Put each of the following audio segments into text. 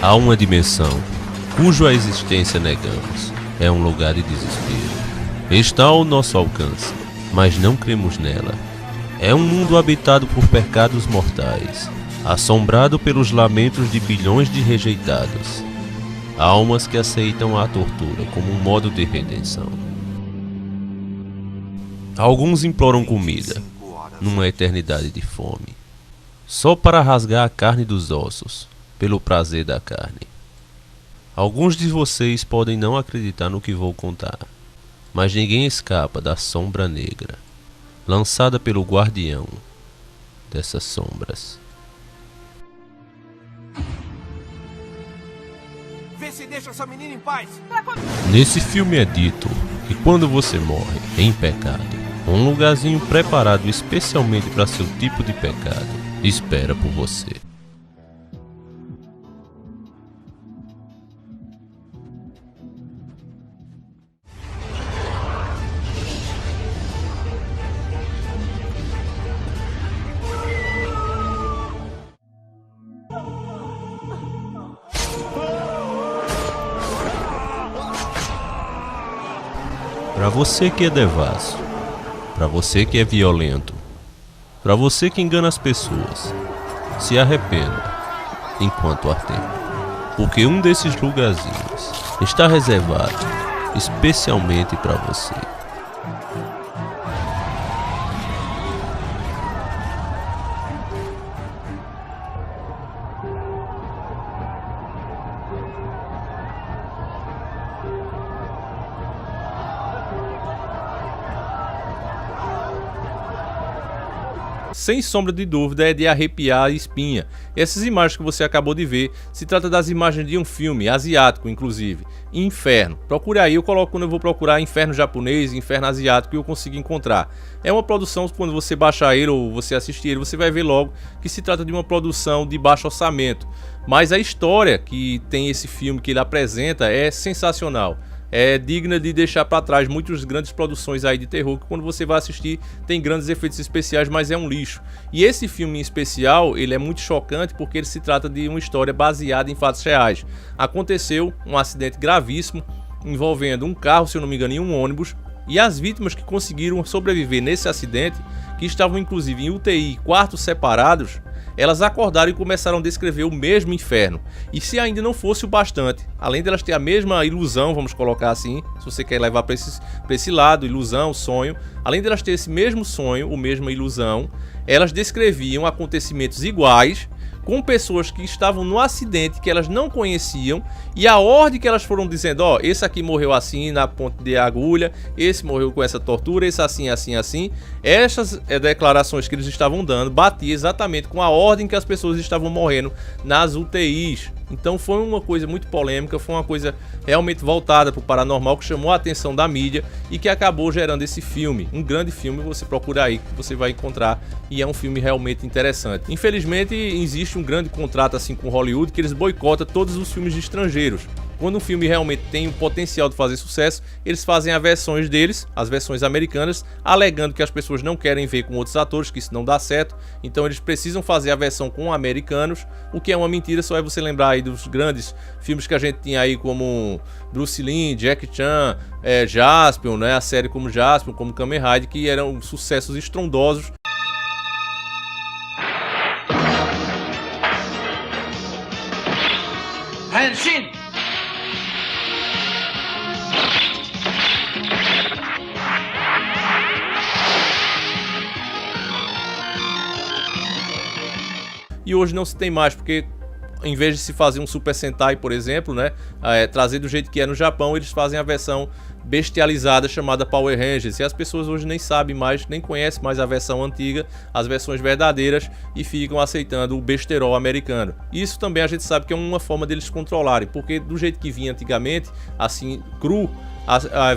Há uma dimensão, cuja existência negamos. É um lugar de desespero. Está ao nosso alcance, mas não cremos nela. É um mundo habitado por pecados mortais, assombrado pelos lamentos de bilhões de rejeitados. Almas que aceitam a tortura como um modo de redenção. Alguns imploram comida, numa eternidade de fome, só para rasgar a carne dos ossos, pelo prazer da carne. Alguns de vocês podem não acreditar no que vou contar, mas ninguém escapa da sombra negra, lançada pelo guardião dessas sombras. Vê se deixa essa menina em paz. Nesse filme é dito que quando você morre em pecado, um lugarzinho preparado especialmente para seu tipo de pecado espera por você. Para você que é devasso, para você que é violento, para você que engana as pessoas, se arrependa enquanto há tempo, porque um desses lugarzinhos está reservado especialmente para você. Sem sombra de dúvida é de arrepiar a espinha. Essas imagens que você acabou de ver, se trata das imagens de um filme asiático, inclusive, Inferno. Procure aí, quando eu vou procurar Inferno japonês, Inferno asiático, e eu consigo encontrar. É uma produção, quando você baixar ele ou você assistir ele, você vai ver logo que se trata de uma produção de baixo orçamento. Mas a história que tem esse filme que ele apresenta é sensacional. É digna de deixar para trás muitas grandes produções aí de terror que quando você vai assistir tem grandes efeitos especiais, mas é um lixo. E esse filme em especial, ele é muito chocante porque ele se trata de uma história baseada em fatos reais. Aconteceu um acidente gravíssimo envolvendo um carro, se eu não me engano, e um ônibus, e as vítimas que conseguiram sobreviver nesse acidente, que estavam inclusive em UTI, quartos separados, elas acordaram e começaram a descrever o mesmo inferno. E se ainda não fosse o bastante, além delas ter a mesma ilusão, vamos colocar assim, se você quer levar para esse lado, ilusão, sonho, além delas ter esse mesmo sonho, ou mesma ilusão, elas descreviam acontecimentos iguais, com pessoas que estavam no acidente que elas não conheciam, e a ordem que elas foram dizendo, ó, esse aqui morreu assim na ponte de agulha, esse morreu com essa tortura, esse assim, assim, assim. Essas declarações que eles estavam dando batia exatamente com a ordem que as pessoas estavam morrendo nas UTIs. Então foi uma coisa muito polêmica, foi uma coisa realmente voltada para o paranormal que chamou a atenção da mídia e que acabou gerando esse filme. Um grande filme, você procura aí que você vai encontrar, e é um filme realmente interessante. Infelizmente existe um grande contrato assim com Hollywood que eles boicotam todos os filmes de estrangeiros. Quando um filme realmente tem o potencial de fazer sucesso, eles fazem as versões deles, as versões americanas, alegando que as pessoas não querem ver com outros atores, que isso não dá certo, então eles precisam fazer a versão com americanos, o que é uma mentira. Só é você lembrar aí dos grandes filmes que a gente tinha aí, como Bruce Lee, Jackie Chan, Jaspion, né? A série como Jaspion, como Kamen Rider, que eram sucessos estrondosos. Henshin! E hoje não se tem mais, porque em vez de se fazer um Super Sentai, por exemplo, né, trazer do jeito que é no Japão, eles fazem a versão bestializada chamada Power Rangers, e as pessoas hoje nem sabem mais, nem conhecem mais a versão antiga, as versões verdadeiras, e ficam aceitando o besterol americano. Isso também a gente sabe que é uma forma deles controlarem, porque do jeito que vinha antigamente, assim, cru,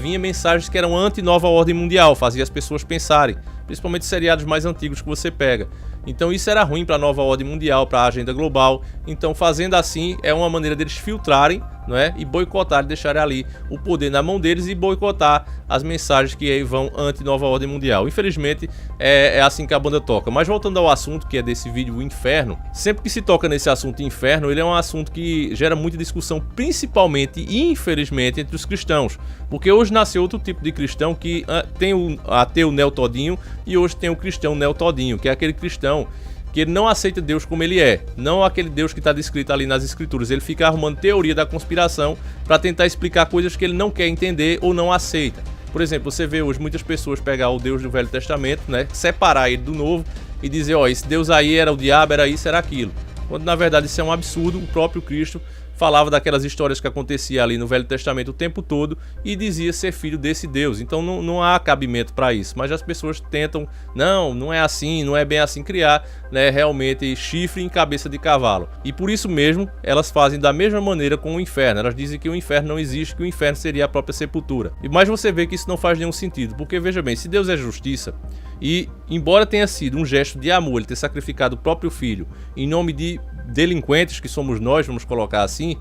vinha mensagens que eram anti-nova ordem mundial, fazia as pessoas pensarem, principalmente seriados mais antigos que você pega. Então isso era ruim para a nova ordem mundial, para a agenda global. Então fazendo assim é uma maneira deles filtrarem não é? E boicotar, deixar ali o poder na mão deles e boicotar as mensagens que aí vão anti-nova ordem mundial. Infelizmente, é assim que a banda toca. Mas voltando ao assunto que é desse vídeo, o inferno, sempre que se toca nesse assunto inferno, ele é um assunto que gera muita discussão, principalmente e infelizmente entre os cristãos, porque hoje nasceu outro tipo de cristão que tem o ateu neotodinho e hoje tem o cristão neotodinho, que é aquele cristão que ele não aceita Deus como ele é, não aquele Deus que está descrito ali nas escrituras. Ele fica arrumando teoria da conspiração para tentar explicar coisas que ele não quer entender ou não aceita. Por exemplo, você vê hoje muitas pessoas pegar o Deus do Velho Testamento, né, separar ele do Novo e dizer, ó, esse Deus aí era o diabo, era isso, era aquilo. Quando na verdade isso é um absurdo. O próprio Cristo falava daquelas histórias que acontecia ali no Velho Testamento o tempo todo e dizia ser filho desse Deus. Então não há cabimento para isso. Mas as pessoas tentam, não é assim, não é bem assim, criar, né, realmente chifre em cabeça de cavalo. E por isso mesmo elas fazem da mesma maneira com o inferno. Elas dizem que o inferno não existe, que o inferno seria a própria sepultura. Mas você vê que isso não faz nenhum sentido, porque veja bem, se Deus é justiça e embora tenha sido um gesto de amor ele ter sacrificado o próprio filho em nome de delinquentes que somos nós, vamos colocar assim,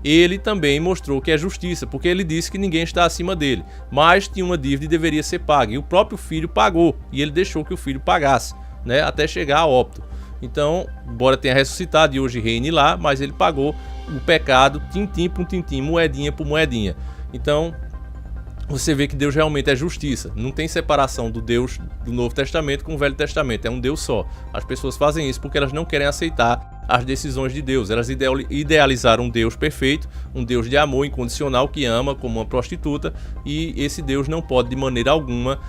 ele também mostrou que é justiça, porque ele disse que ninguém está acima dele, mas tinha uma dívida e deveria ser paga, e o próprio filho pagou, e ele deixou que o filho pagasse, né, até chegar a óbito. Então, embora tenha ressuscitado e hoje reine lá, mas ele pagou o pecado tintim por tintim, moedinha por moedinha. Então, você vê que Deus realmente é justiça. Não tem separação do Deus do Novo Testamento com o Velho Testamento. É um Deus só. As pessoas fazem isso porque elas não querem aceitar as decisões de Deus. Elas idealizaram um Deus perfeito, um Deus de amor incondicional que ama como uma prostituta, e esse Deus não pode de maneira alguma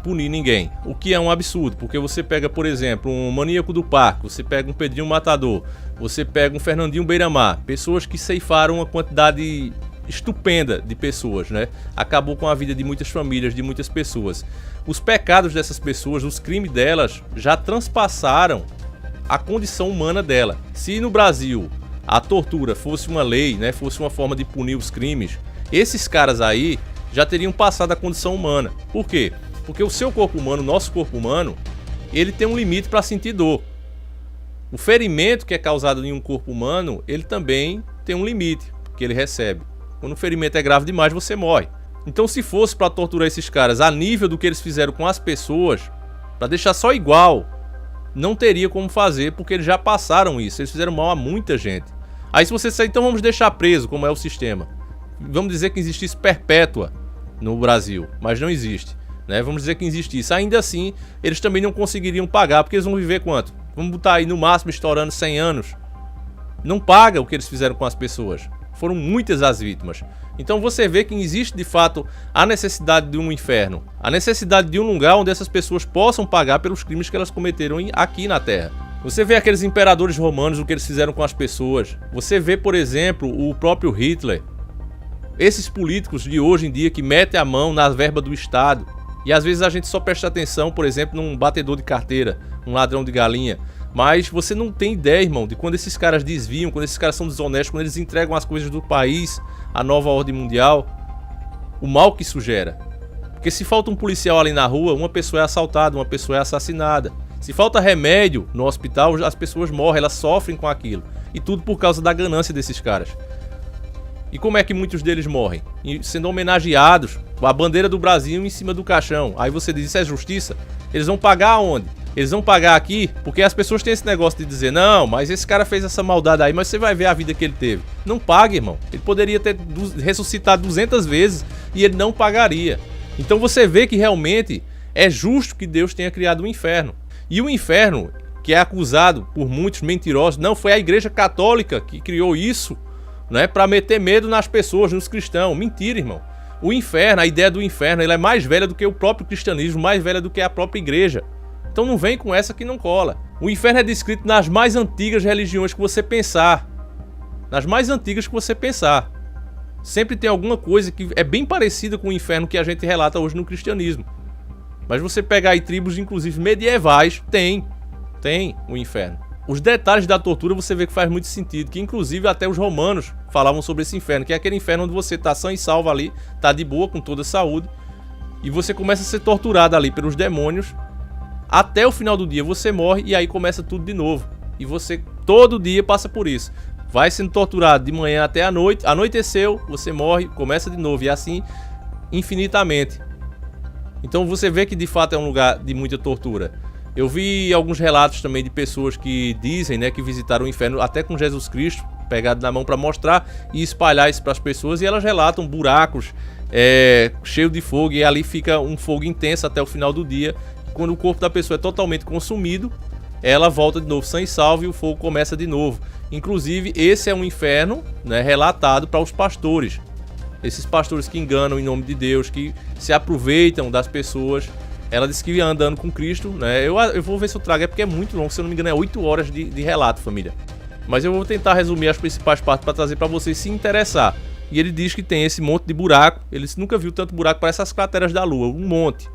punir ninguém. O que é um absurdo, porque você pega, por exemplo, um Maníaco do Parque, você pega um Pedrinho Matador, você pega um Fernandinho Beiramar, pessoas que ceifaram uma quantidade estupenda de pessoas, né? Acabou com a vida de muitas famílias, de muitas pessoas. Os pecados dessas pessoas, os crimes delas já transpassaram a condição humana dela. Se no Brasil a tortura fosse uma lei, né, fosse uma forma de punir os crimes, esses caras aí já teriam passado a condição humana. Por quê? Porque o seu corpo humano, o nosso corpo humano, ele tem um limite para sentir dor. O ferimento que é causado em um corpo humano, ele também tem um limite que ele recebe. Quando o ferimento é grave demais, você morre. Então, se fosse para torturar esses caras a nível do que eles fizeram com as pessoas, para deixar só igual, não teria como fazer, porque eles já passaram isso. Eles fizeram mal a muita gente. Aí se você disser, então vamos deixar preso, como é o sistema. Vamos dizer que existisse perpétua no Brasil, mas não existe, né? Vamos dizer que existisse. Ainda assim, eles também não conseguiriam pagar, porque eles vão viver quanto? Vamos botar aí no máximo estourando 100 anos. Não paga o que eles fizeram com as pessoas. Foram muitas as vítimas. Então você vê que existe de fato a necessidade de um inferno, a necessidade de um lugar onde essas pessoas possam pagar pelos crimes que elas cometeram aqui na Terra. Você vê aqueles imperadores romanos, o que eles fizeram com as pessoas. Você vê, por exemplo, o próprio Hitler. Esses políticos de hoje em dia que metem a mão na verba do Estado. E às vezes a gente só presta atenção, por exemplo, num batedor de carteira, um ladrão de galinha. Mas você não tem ideia, irmão, de quando esses caras desviam, quando esses caras são desonestos, quando eles entregam as coisas do país à nova ordem mundial, o mal que isso gera. Porque se falta um policial ali na rua, uma pessoa é assaltada, uma pessoa é assassinada. Se falta remédio no hospital, as pessoas morrem, elas sofrem com aquilo. E tudo por causa da ganância desses caras. E como é que muitos deles morrem? Sendo homenageados, com a bandeira do Brasil em cima do caixão. Aí você diz, isso é justiça? Eles vão pagar aonde? Eles vão pagar aqui, porque as pessoas têm esse negócio de dizer, não, mas esse cara fez essa maldade aí, mas você vai ver a vida que ele teve. Não paga, irmão. Ele poderia ter ressuscitado 200 vezes e ele não pagaria. Então você vê que realmente é justo que Deus tenha criado o inferno. E o inferno, que é acusado por muitos mentirosos, não foi a Igreja Católica que criou isso, né, para meter medo nas pessoas, nos cristãos. Mentira, irmão. O inferno, a ideia do inferno, ela é mais velha do que o próprio cristianismo, mais velha do que a própria igreja. Então não vem com essa que não cola. O inferno é descrito nas mais antigas religiões que você pensar. Nas mais antigas que você pensar. Sempre tem alguma coisa que é bem parecida com o inferno que a gente relata hoje no cristianismo. Mas você pegar aí tribos, inclusive medievais, tem o inferno. Os detalhes da tortura você vê que faz muito sentido, que inclusive até os romanos falavam sobre esse inferno, que é aquele inferno onde você tá sã e salvo ali, tá de boa, com toda a saúde, e você começa a ser torturado ali pelos demônios. Até o final do dia você morre e aí começa tudo de novo. E você todo dia passa por isso. vai sendo torturado de manhã até a noite, anoiteceu, você morre, começa de novo, e assim infinitamente. Então você vê que de fato é um lugar de muita tortura. Eu vi alguns relatos também de pessoas que dizem, né, que visitaram o inferno até com Jesus Cristo pegado na mão para mostrar e espalhar isso para as pessoas, e elas relatam buracos cheios de fogo, e ali fica um fogo intenso até o final do dia. Quando o corpo da pessoa é totalmente consumido, ela volta de novo sã e salva e o fogo começa de novo. Inclusive, esse é um inferno, né, relatado para os pastores. Esses pastores que enganam em nome de Deus, que se aproveitam das pessoas. Ela disse que andando com Cristo, né? Eu vou ver se eu trago, porque é muito longo, se eu não me engano é 8 horas de relato, família. Mas eu vou tentar resumir as principais partes para trazer para vocês se interessar. E ele diz que tem esse monte de buraco, ele nunca viu tanto buraco, parece as crateras da lua, um monte.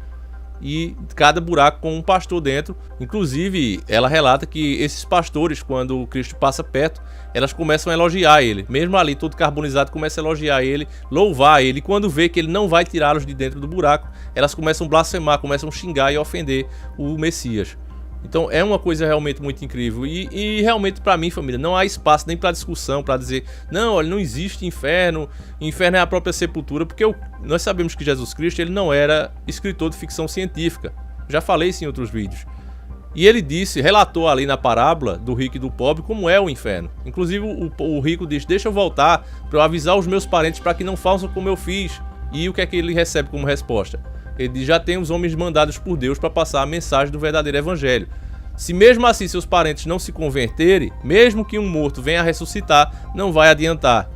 E cada buraco com um pastor dentro. Inclusive, ela relata que esses pastores, quando o Cristo passa perto, elas começam a elogiar ele. Mesmo ali, todo carbonizado, começa a elogiar ele, louvar ele. E quando vê que ele não vai tirá-los de dentro do buraco, elas começam a blasfemar, começam a xingar e ofender o Messias. Então é uma coisa realmente muito incrível. E realmente, para mim, família, não há espaço nem para discussão, para dizer, não, olha, não existe inferno, inferno é a própria sepultura, porque nós sabemos que Jesus Cristo, ele não era escritor de ficção científica. Já falei isso em outros vídeos. E ele relatou ali na parábola do rico e do pobre como é o inferno. Inclusive o rico diz, deixa eu voltar para eu avisar os meus parentes para que não façam como eu fiz. E o que é que ele recebe como resposta? Ele diz, já tem os homens mandados por Deus para passar a mensagem do verdadeiro evangelho. Se mesmo assim seus parentes não se converterem, mesmo que um morto venha a ressuscitar, não vai adiantar.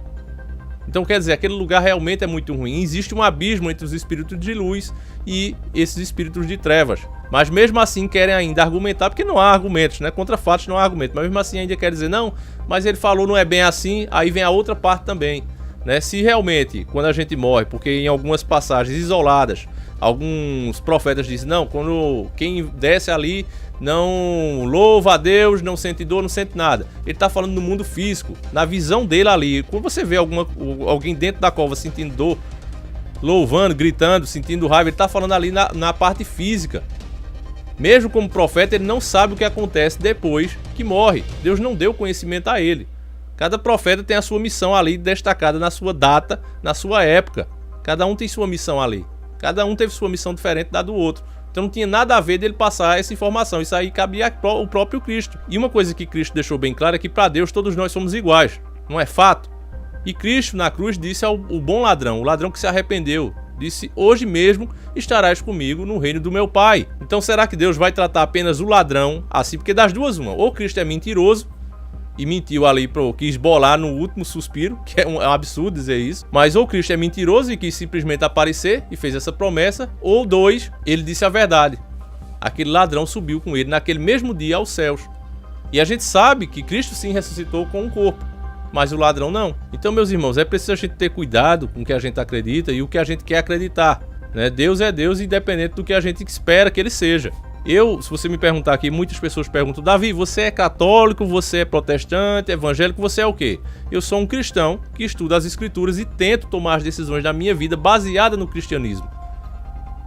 Então quer dizer, aquele lugar realmente é muito ruim. Existe um abismo entre os espíritos de luz e esses espíritos de trevas. Mas mesmo assim querem ainda argumentar, porque não há argumentos, né? Contra fatos não há argumento. Mas mesmo assim ainda quer dizer, não, mas ele falou não é bem assim, aí vem a outra parte também. Né? Se realmente, quando a gente morre, porque em algumas passagens isoladas, alguns profetas dizem, não, quando quem desce ali não louva a Deus, não sente dor, não sente nada. Ele está falando no mundo físico, na visão dele ali. Quando você vê alguém dentro da cova sentindo dor, louvando, gritando, sentindo raiva, ele está falando ali na parte física. Mesmo como profeta, ele não sabe o que acontece depois que morre. Deus não deu conhecimento a ele. Cada profeta tem a sua missão ali destacada na sua data, na sua época. Cada um tem sua missão ali. Cada um teve sua missão diferente da do outro. Então não tinha nada a ver dele passar essa informação. Isso aí cabia ao próprio Cristo. E uma coisa que Cristo deixou bem clara é que para Deus todos nós somos iguais. Não é fato? E Cristo na cruz disse ao bom ladrão, o ladrão que se arrependeu, disse, hoje mesmo estarás comigo no reino do meu Pai. Então será que Deus vai tratar apenas o ladrão assim? Porque das duas uma, ou Cristo é mentiroso, e mentiu ali, quis bolar no último suspiro, que é um absurdo dizer isso. Mas ou Cristo é mentiroso e quis simplesmente aparecer e fez essa promessa, ou dois, ele disse a verdade. Aquele ladrão subiu com ele naquele mesmo dia aos céus. E a gente sabe que Cristo sim ressuscitou com um corpo, mas o ladrão não. Então, meus irmãos, é preciso a gente ter cuidado com o que a gente acredita e o que a gente quer acreditar. Né? Deus é Deus, independente do que a gente espera que ele seja. Se você me perguntar aqui, muitas pessoas perguntam, Davi, você é católico, você é protestante, evangélico, você é o quê? Eu sou um cristão que estuda as escrituras e tento tomar as decisões da minha vida baseada no cristianismo.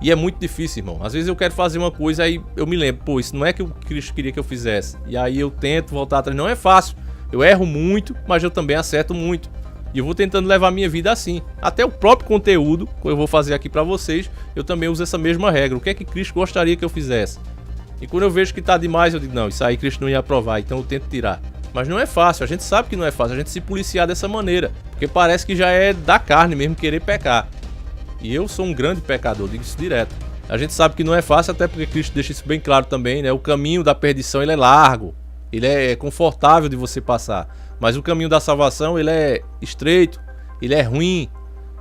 E é muito difícil, irmão. Às vezes eu quero fazer uma coisa, aí eu me lembro, pô, isso não é que o Cristo queria que eu fizesse. E aí eu tento voltar atrás. Não é fácil. Eu erro muito, mas eu também acerto muito. E eu vou tentando levar a minha vida assim. Até o próprio conteúdo que eu vou fazer aqui pra vocês, eu também uso essa mesma regra. O que é que Cristo gostaria que eu fizesse? E quando eu vejo que tá demais, eu digo, não, isso aí Cristo não ia aprovar, então eu tento tirar. Mas não é fácil, a gente sabe que não é fácil, a gente se policiar dessa maneira. Porque parece que já é da carne mesmo querer pecar. E eu sou um grande pecador, digo isso direto. A gente sabe que não é fácil, até porque Cristo deixa isso bem claro também, né? O caminho da perdição, ele é largo. Ele é confortável de você passar. Mas o caminho da salvação, ele é estreito, ele é ruim,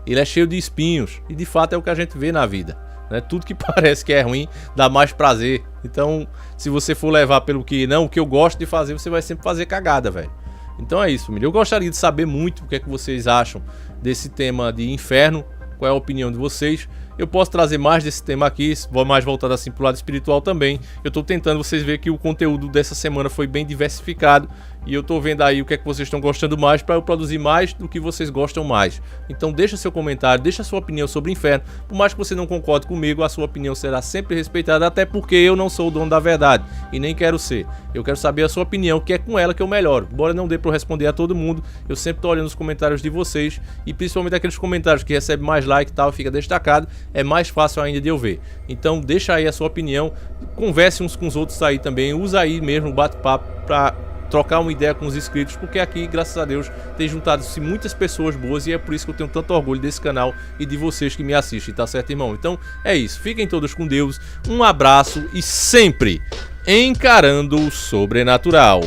ele é cheio de espinhos. E de fato é o que a gente vê na vida. Né? Tudo que parece que é ruim dá mais prazer. Então, se você for levar pelo que não, o que eu gosto de fazer, você vai sempre fazer cagada, velho. Então é isso, família. Eu gostaria de saber muito o que é que vocês acham desse tema de inferno. Qual é a opinião de vocês? Eu posso trazer mais desse tema aqui, mais voltado assim pro lado espiritual também. Eu tô tentando, vocês verem que o conteúdo dessa semana foi bem diversificado. e eu tô vendo aí o que é que vocês estão gostando mais para eu produzir mais do que vocês gostam mais. Então deixa seu comentário, deixa sua opinião sobre o inferno. Por mais que você não concorde comigo, a sua opinião será sempre respeitada, até porque eu não sou o dono da verdade e nem quero ser. Eu quero saber a sua opinião, que é com ela que eu melhoro. Embora não dê para eu responder a todo mundo, eu sempre tô olhando os comentários de vocês, e principalmente aqueles comentários que recebem mais like e tal, fica destacado, é mais fácil ainda de eu ver. Então deixa aí a sua opinião, converse uns com os outros aí também, usa aí mesmo o bate-papo para trocar uma ideia com os inscritos, porque aqui, graças a Deus, tem juntado-se muitas pessoas boas, e é por isso que eu tenho tanto orgulho desse canal e de vocês que me assistem, tá certo, irmão? Então é isso, fiquem todos com Deus, um abraço e sempre encarando o sobrenatural.